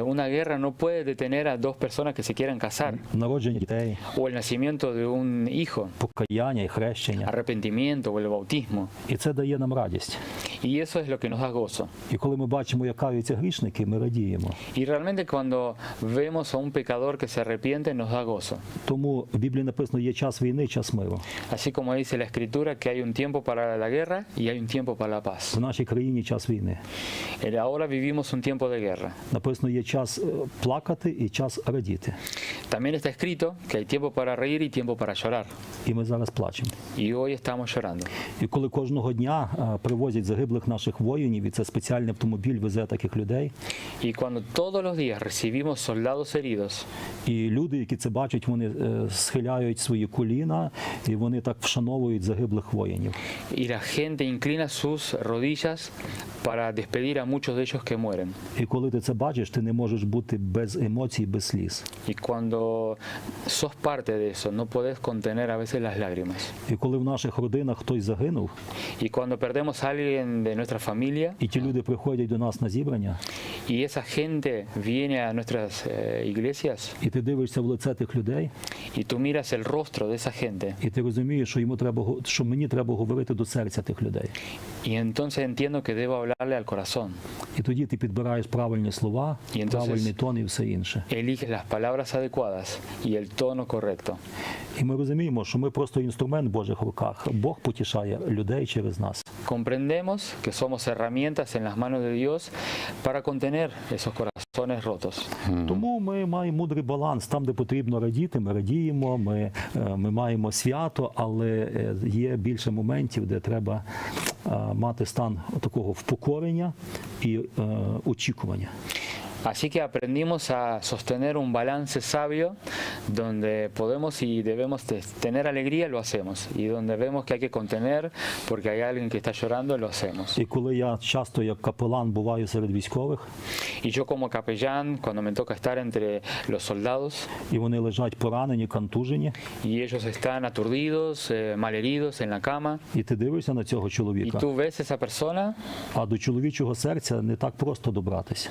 Una guerra no puede detener a dos personas que se quieran casar. Народження дітей. O el nacimiento de un hijo. Покаяння і хрещення. Arrepentimiento o el bautismo. І це дає нам радість. Y eso es lo que nos da gozo. І коли ми бачимо, як каються грішники, ми радіємо. Y realmente cuando vemos a un pecador que se arrepiente, nos da gozo. Тому в Біблії написано, є час війни, час миру. Así como dice la Escritura que hay un tiempo para la guerra y hay un tiempo para la paz. В нашій країні час війни. Ahora vivimos un tiempo de guerra. Написано, є час плакати і час радіти. También está escrito que hay tiempo para reír y tiempo para llorar. І ми зараз плачемо. Y hoy estamos llorando. І коли кожного дня привозять загиблих наших воїнів, і це спеціальний автомобіль везе таких людей. Y cuando todos los días recibimos soldados heridos. І люди, які це бачать, вони схиляють свої коліна, і вони так вшановують загиблих воїнів. Y la gente inclina sus rodillas para despedir a muchos de ellos que mueren. І коли ти це бачиш, ти не можеш бути без емоцій, без сліз. Y cuando sos parte de eso, no podés contener a veces las lágrimas. І коли в наших родинах хтось загинув, Y cuando perdemos a alguien de nuestra familia, і ті люди приходять до нас на зібрання, y esa gente viene a nuestras iglesias, і ти дивишся в лице тих людей, y tú miras el rostro de esa gente, і ти розумієш, що мені треба говорити до серця тих людей. y entonces entiendo que debo hablarle al corazón. І тоді ти підбираєш правильні слова, І entonces- правильний тон і все інше. eliges las palabras adecuadas y el tono correcto. І ми розуміємо, що ми просто інструмент в Божих руках. Бог потішає людей через нас. Comprendemos que somos herramientas en las manos de Dios para contener esos corazones rotos. Тому ми маємо мудрий баланс. Там, де потрібно радіти, ми радіємо, ми маємо свято, але є більше моментів, де треба мати стан такого впокорення і очікування. Así que aprendimos a sostener un balance sabio donde podemos y debemos tener alegría, lo hacemos. Y donde vemos que hay que contener porque hay alguien que está llorando, lo hacemos. І коли я часто як капелан буваю серед військових, Y yo como capellán, cuando me toca estar entre los soldados і вони лежать поранені, контужені, y ellos están aturdidos, malheridos en la cama, і ти дивишся на цього y чоловіка, tú ves esa persona а до чоловічого серця не так просто добратися.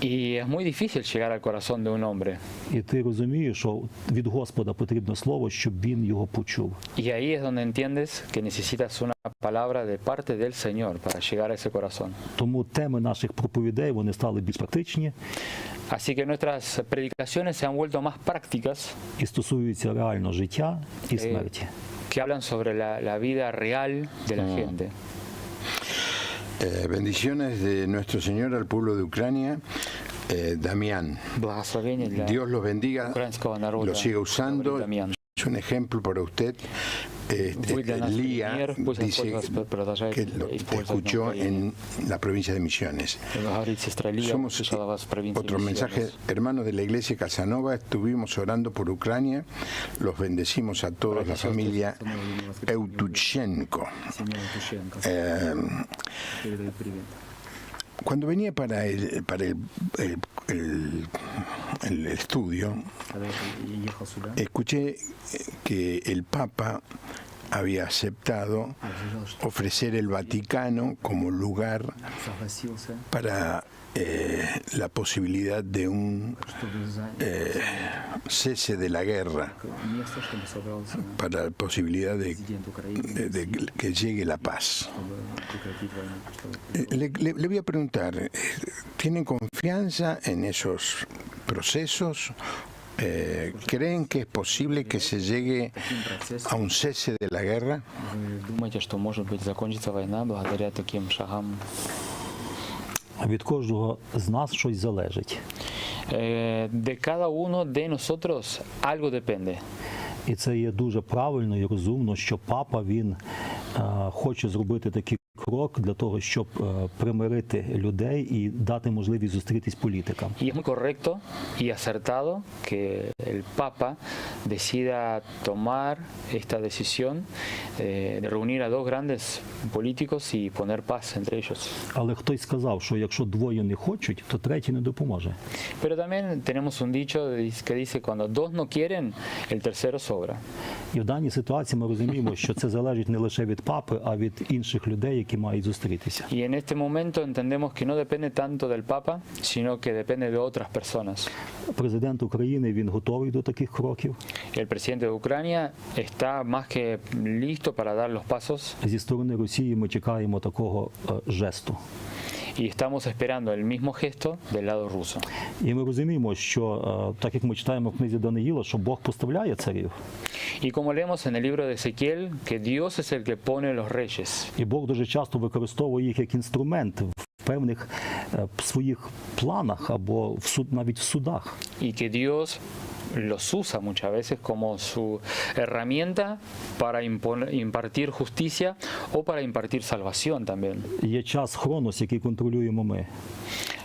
y es muy difícil llegar al corazón de un hombre. І ти розумієш, що від Господа потрібно слово, щоб він його почув. Y ahí es donde entiendes que necesitas una palabra de parte del Señor para llegar a ese corazón. Тому теми наших проповідей, вони стали більш практичні Así que nuestras predicaciones se han vuelto más prácticas, і стосуються реально життя і смерті. que hablan sobre la vida real de la gente. Bendiciones de nuestro Señor al pueblo de Ucrania. Damián, Благословение для Dios los bendiga, украинского народа. lo siga usando. Дамьян. Es un ejemplo para usted. Будь для нас Lía пример, пусть dice Господь вас продолжает que lo использовать escuchó на Украине. en la provincia de Misiones. Говорит сестра Лия, Somos услышала вас в провинции otro mensaje, Миссионес. hermanos de la iglesia Casanova, estuvimos orando por Ucrania, los bendecimos a todos, la familia Eutuchenko. Cuando venía para el estudio, escuché que el Papa había aceptado ofrecer el Vaticano como lugar para la posibilidad de un cese de la guerra, para la posibilidad de que llegue la paz. Le voy a preguntar, ¿tienen confianza en esos procesos? ¿Creen que es posible que se llegue a un cese de la guerra? Вы думаете, что, может быть, закончится война благодаря таким шагам? Від кожного з нас щось залежить. De cada uno de nosotros algo depende. І це є дуже правильно і розумно, що папа, він хоче зробити такий крок для того, щоб примирити людей і дати можливість зустрітись політикам. Y es muy correcto y acertado que el Papa decida tomar esta decisión de reunir a dos grandes políticos y poner paz entre ellos. Але хтось сказав, що якщо двоє не хочуть, то третій не допоможе. Pero también tenemos un dicho que dice cuando dos no quieren, el tercero sobra. І в даній ситуації ми розуміємо, що це залежить не лише від папи, а від інших людей, які мають зустрітися. Y en este momento entendemos que no depende tanto del Papa, sino que depende de otras personas. Президент України, він готовий до таких кроків. El presidente de Ucrania está más que listo para dar los pasos Зі сторони Росії ми чекаємо такого жесту. y estamos esperando el mismo gesto del lado ruso. І ми розуміємо, що так як ми читаємо в книзі Даниїла, що Бог поставляє царів, Y como leemos en el libro de Ezequiel, que Dios es el que pone los reyes. і Бог дуже часто використовує їх як інструмент в певних своїх планах або навіть в судах. Y que Dios los usa muchas veces como su herramienta para impartir justicia o para impartir salvación también. Є час Хронос, який контролюємо ми,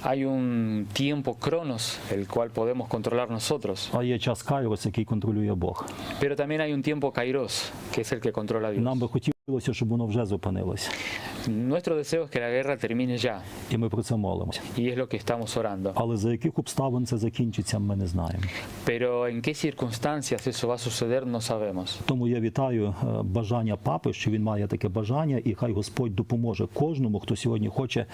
Hay un tiempo cronos, el cual podemos controlar nosotros, а є час Кайрос, який контролює Бог. pero también hay un tiempo kairos, que es el que controla І нам Dios. би хотілося, щоб воно вже зупинилося. Nuestro deseo es que la guerra termine ya, І ми про це молимося. y es lo que estamos orando. Але за яких обставин це закінчиться, ми не знаємо. Pero en qué circunstancias eso va a suceder no sabemos. Тому я вітаю бажання папи, що він має таке бажання, і хай Господь допоможе кожному, хто сьогодні хоче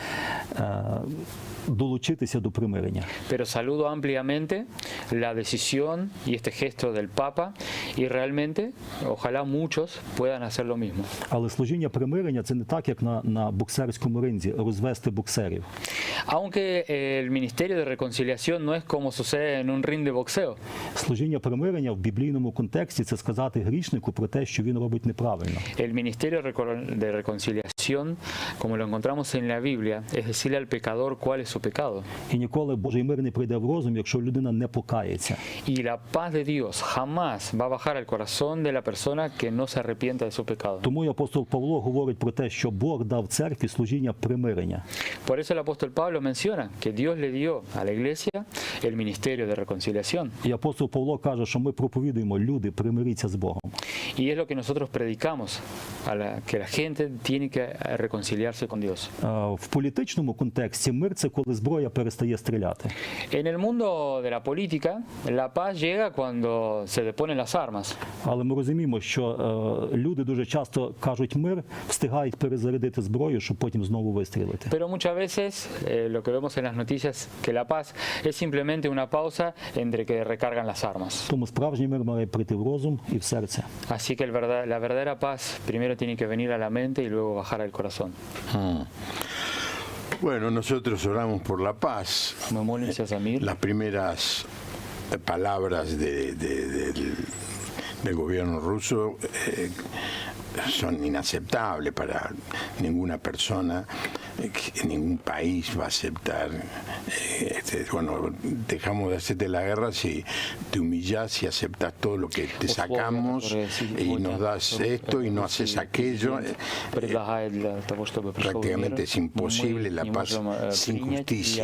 долучитися до примирення. Pero saludo ampliamente la decisión y este gesto del Papa y realmente ojalá muchos puedan hacer lo mismo. Але служіння примирення – це не так, як на боксерському ринзі, розвести боксерів. Aunque el ministerio de reconciliación no es como sucede en un ring de boxeo. Служіння примирення в біблійному контексті – це сказати грішнику про те, що він робить неправильно. El ministerio de reconciliación, como lo encontramos en la Biblia, es decirle al pecador cuál es su pecado. І ніколи Божий мир не прийде в розум, якщо людина не покається. Y la paz de Dios jamás va a bajar al corazón de la persona que no se arrepienta de su pecado. Тому і апостол Павло говорить про те, що Бог дав церкві служіння примирення. Por eso el apóstol Pablo menciona que Dios le dio a la iglesia el ministerio de reconciliación. І апостол Павло каже, що ми проповідуємо, люди, примиріться з Богом. Y es lo que nosotros predicamos, que la gente tiene que reconciliarse con Dios. В політичному контексті мир – це коли зброя перестає стріляти. En el mundo de la política, la paz llega cuando se deponen las armas. Але ми розуміємо, що люди дуже часто кажуть мир, встигають перезарядити зброю, щоб потім знову вистрілити. Pero muchas veces lo que vemos en las noticias que la paz es simplemente una pausa entre que recargan las armas. Тому справжній мир має прийти в розум і в серце. Así que la verdadera paz primero tiene que venir a la mente y luego bajar al corazón. Bueno, nosotros oramos por la paz. Las primeras palabras del gobierno ruso son inaceptables para ninguna persona, ningún país va a aceptar. Bueno, dejamos de hacerte la guerra si te humillás y aceptas todo lo que te sacamos y nos das esto y no haces aquello. Prácticamente es imposible la paz sin justicia.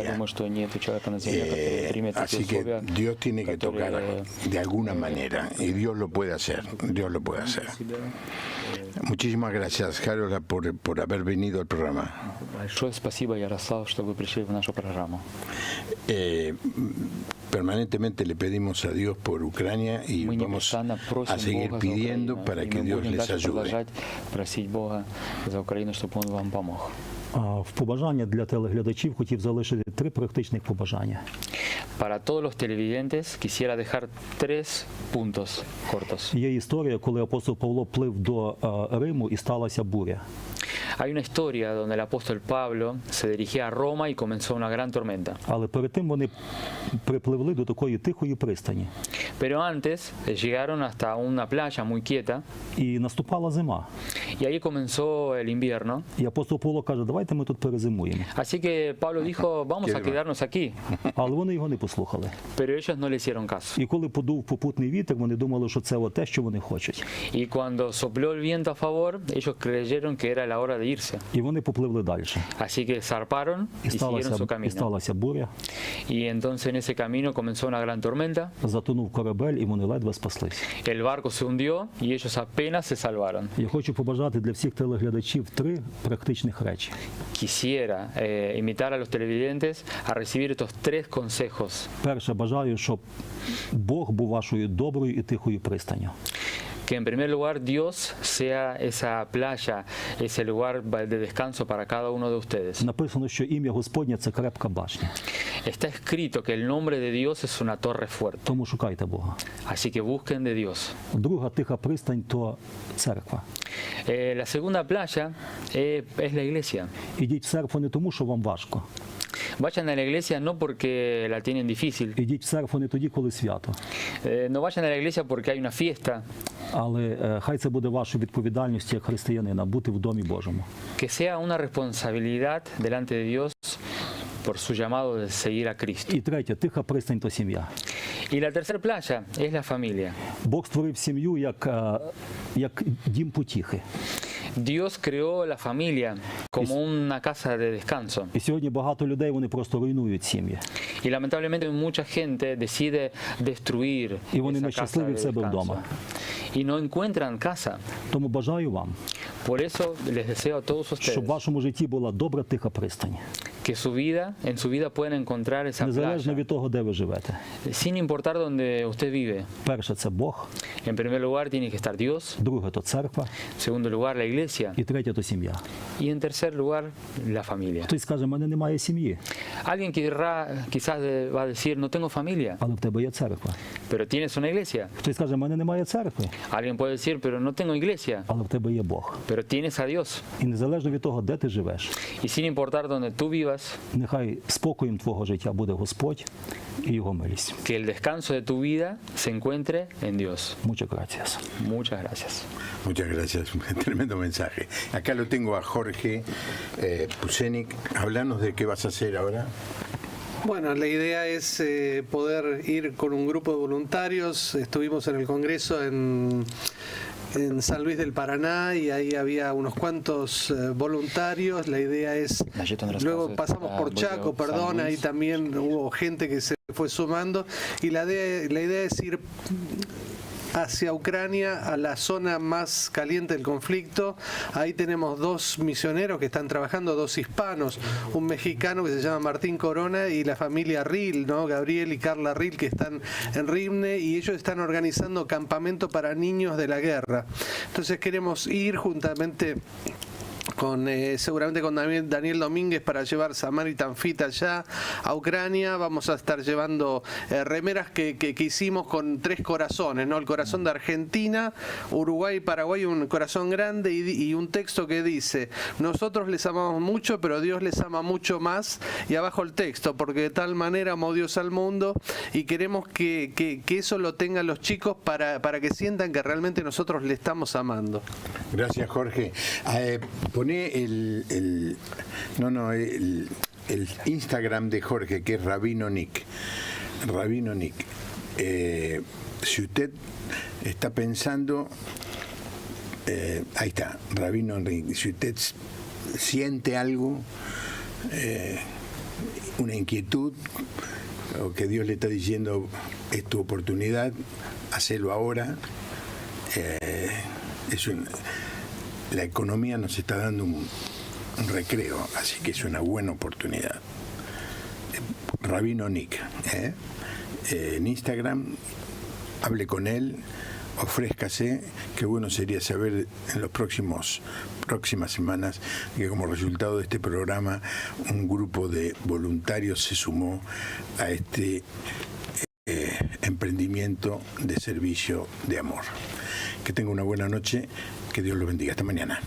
Así que Dios tiene que tocar de alguna manera y Dios lo puede hacer. Dios lo puede hacer. Muchísimas gracias, Carola, por haber venido al programa. Большое спасибо, Ярослав, что вы пришли в нашу программу. Permanentemente le pedimos a Dios por Ucrania y vamos a seguir pidiendo para que Dios les ayude. Просить Бога за Україну, щоб він вам допомог. В побажання для телеглядачів хотів залишити 3 практичних побажання. Para todos los televidentes quisiera dejar 3 puntos cortos. Є історія, коли апостол Павло плив до Риму і сталася буря. Hay una historia donde el apóstol Pablo se dirigía a Roma y comenzó una gran tormenta. Але перед тим вони припливли до такої тихої пристані. Pero antes llegaron hasta una playa muy quieta. І наступала зима. Y ahí comenzó el invierno. І апостол Павло каже, давайте ми тут перезимуємо. Así que Pablo dijo, vamos a quedarnos aquí. Але вони його не послухали. Pero ellos no le hicieron caso. І коли подув попутний вітер, вони думали, що це те, що вони хочуть. Y cuando sopló el viento a favor, ellos creyeron que era la hora de irse. І вони попливли далі. Así que zarparon y siguieron su І camino. сталася буря. Y entonces en ese camino comenzó una gran tormenta. Затонув корабель, і вони ледве спаслись. El barco se hundió y ellos apenas se salvaron. Я хочу побажати для всіх телеглядачів 3 практичних речі. Quisiera invitar a los televidentes a recibir estos 3 consejos. Перше, бажаю, щоб Бог був вашою доброю і тихою пристанню. Que en primer lugar Dios sea esa playa, ese lugar de descanso para cada uno de ustedes. Написано, що ім'я Господнє – це крепка башня. Está escrito que el nombre de Dios es una torre fuerte. Тому шукайте Бога. Así que busquen de Dios. Друга тиха пристань – то церква. La segunda playa es la iglesia. Ідіть в церкву не тому, що вам важко. Vayan a la iglesia no porque la tienen difícil. Ідіть в церкву не тоді, коли свято. No vayan a la iglesia porque hay una fiesta. Але хай це буде вашою відповідальністю як християнина – бути в домі Божому. Que sea una responsabilidad delante de Dios por su llamado de seguir a Cristo. І третє – тиха пристань – то сім'я. Y la tercera playa es la familia. Бог створив сім'ю як дім потіхи. Dios creó la familia como una casa de descanso. І сьогодні багато людей, вони просто руйнують сім'ї. Y lamentablemente mucha gente decide destruir І вони esa casa нещасливі de в себе descanso. вдома. Y no encuentran casa. Тому бажаю вам, Por eso les deseo a todos щоб в ustedes вашому житті була добра тиха пристань. que en su vida puedan encontrar esa Незалежно playa, від того, де ви живете. sin importar donde usted vive. Перше – це Бог, En primer lugar tiene que estar Dios, друге – то церква, en segundo lugar la iglesia і третє – то сім'я. y en tercer lugar la familia. Хтось скаже, в мене немає сім'ї, Alguien quizás va a decir, no tengo familia, але в тебе є церква. pero tienes una iglesia. Хтось скаже, в мене немає церкви, Alguien puede decir, pero no tengo iglesia, але в тебе є Бог. pero tienes a Dios. І незалежно від того, де ти живеш, Y sin importar donde tú vivas, vivas, Нехай спокоєм твого життя буде Господь і Його милість. que el descanso de tu vida se encuentre en Dios. Muchas gracias. Muchas gracias. Muchas gracias, tremendo mensaje. Acá lo tengo a Jorge Pusenik. Hablanos de qué vas a hacer ahora. Bueno, la idea es poder ir con un grupo de voluntarios. Estuvimos en el Congreso en San Luis del Paraná y ahí había unos cuantos voluntarios. La idea es, luego pasamos por Chaco, perdón, ahí también hubo gente que se fue sumando y la idea es ir hacia Ucrania, a la zona más caliente del conflicto. Ahí tenemos 2 misioneros que están trabajando, 2 hispanos, un mexicano que se llama Martín Corona y la familia Ril, ¿no? Gabriel y Carla Ril, que están en Rivne, y ellos están organizando campamento para niños de la guerra. Entonces queremos ir juntamente con seguramente con Daniel Domínguez para llevar Samaritan Fit allá a Ucrania. Vamos a estar llevando remeras que hicimos con 3 corazones, ¿no? El corazón de Argentina, Uruguay y Paraguay, un corazón grande y un texto que dice: nosotros les amamos mucho, pero Dios les ama mucho más, y abajo el texto: porque de tal manera amó Dios al mundo, y queremos que eso lo tengan los chicos para que sientan que realmente nosotros le estamos amando. Gracias, Jorge. Poné el Instagram de Jorge, que es Rabino Nick. Rabino Nick. Si usted está pensando, ahí está, Rabino Nick. Si usted siente algo, una inquietud, o que Dios le está diciendo es tu oportunidad, hacelo ahora. La economía nos está dando un recreo, así que es una buena oportunidad. Rabino Nick, en Instagram, hable con él, ofrézcase. Qué bueno sería saber en las próximas semanas que como resultado de este programa un grupo de voluntarios se sumó a este emprendimiento de servicio de amor. Que tenga una buena noche, que Dios lo bendiga. Hasta mañana.